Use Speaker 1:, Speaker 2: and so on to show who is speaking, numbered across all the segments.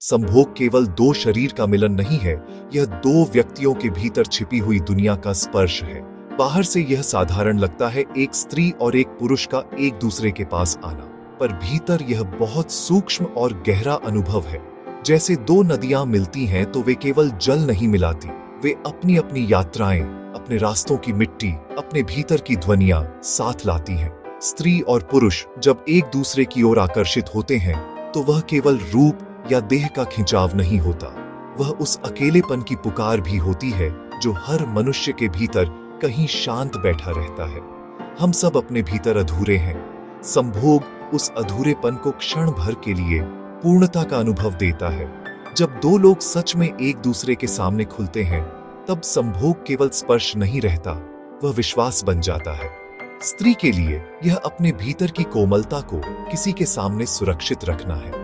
Speaker 1: संभोग केवल दो शरीर का मिलन नहीं है, यह दो व्यक्तियों के भीतर छिपी हुई दुनिया का स्पर्श है। बाहर से यह साधारण लगता है, एक स्त्री और एक पुरुष का एक दूसरे के पास आना, पर भीतर यह बहुत सूक्ष्म और गहरा अनुभव है। जैसे दो नदियां मिलती हैं तो वे केवल जल नहीं मिलाती, वे अपनी अपनी यात्राएं, अपने रास्तों की मिट्टी, अपने भीतर की ध्वनियां साथ लाती हैं। स्त्री और पुरुष जब एक दूसरे की ओर आकर्षित होते हैं तो वह केवल रूप या देह का खिंचाव नहीं होता, वह उस अकेलेपन की पुकार भी होती है जो हर मनुष्य के भीतर कहीं शांत बैठा रहता है। हम सब अपने भीतर अधूरे हैं। संभोग उस अधूरेपन को क्षण भर के लिए पूर्णता का अनुभव देता है। जब दो लोग सच में एक दूसरे के सामने खुलते हैं, तब संभोग केवल स्पर्श नहीं रहता, वह विश्वास बन जाता है। स्त्री के लिए यह अपने भीतर की कोमलता को किसी के सामने सुरक्षित रखना है।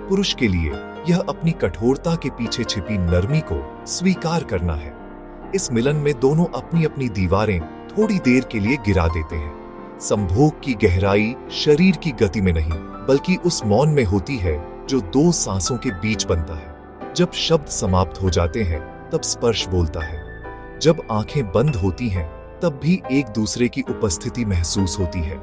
Speaker 1: पुरुष के लिए यह अपनी कठोरता के पीछे छिपी नरमी को स्वीकार करना है। इस मिलन में दोनों अपनी अपनी दीवारें थोड़ी देर के लिए गिरा देते हैं। संभोग की गहराई शरीर की गति में नहीं, बल्कि उस मौन में होती है जो दो सांसों के बीच बनता है। जब शब्द समाप्त हो जाते हैं तब स्पर्श बोलता है। जब आंखें बंद होती हैं तब भी एक दूसरे की उपस्थिति महसूस होती है।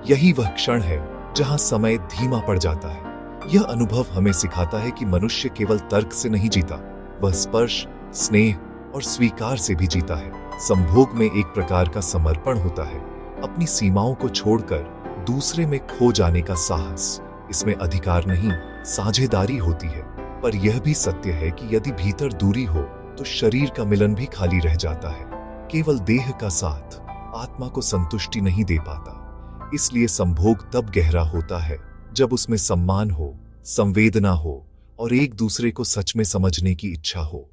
Speaker 1: यही वह क्षण है जहां समय धीमा पड़ जाता है। यह अनुभव हमें सिखाता है कि मनुष्य केवल तर्क से नहीं जीता, वह स्पर्श, स्नेह और स्वीकार से भी जीता है। संभोग में एक प्रकार का समर्पण होता है, अपनी सीमाओं को छोड़कर दूसरे में खो जाने का साहस। इसमें अधिकार नहीं, साझेदारी होती है। पर यह भी सत्य है कि यदि भीतर दूरी हो तो शरीर का मिलन भी खाली रह जाता है। केवल देह का साथ आत्मा को संतुष्टि नहीं दे पाता। इसलिए संभोग तब गहरा होता है जब उसमें सम्मान हो, संवेदना हो और एक दूसरे को सच में समझने की इच्छा हो।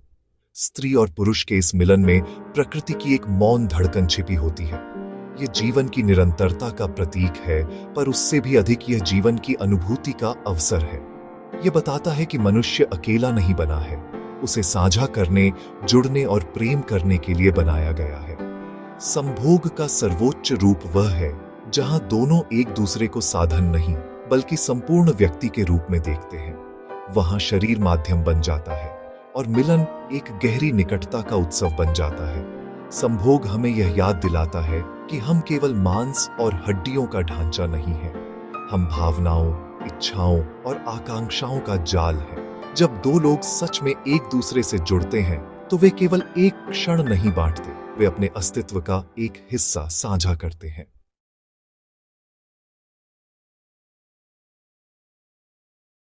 Speaker 1: स्त्री और पुरुष के इस मिलन में प्रकृति की एक मौन धड़कन छिपी होती है। यह जीवन की निरंतरता का प्रतीक है, पर उससे भी अधिक यह जीवन की अनुभूति का अवसर है। यह बताता है कि मनुष्य अकेला नहीं बना है, उसे साझा करने, जुड़ने और प्रेम करने के लिए बनाया गया है। संभोग का सर्वोच्च रूप वह है जहां दोनों एक दूसरे को साधन नहीं बल्कि संपूर्ण व्यक्ति के रूप में देखते हैं। वहां शरीर माध्यम बन जाता है और मिलन एक गहरी निकटता का उत्सव बन जाता है। संभोग हमें यह याद दिलाता है कि हम केवल मांस और हड्डियों का ढांचा नहीं है, हम भावनाओं, इच्छाओं और आकांक्षाओं का जाल है। जब दो लोग सच में एक दूसरे से जुड़ते हैं तो वे केवल एक क्षण नहीं बांटते, वे अपने अस्तित्व का एक हिस्सा साझा करते हैं।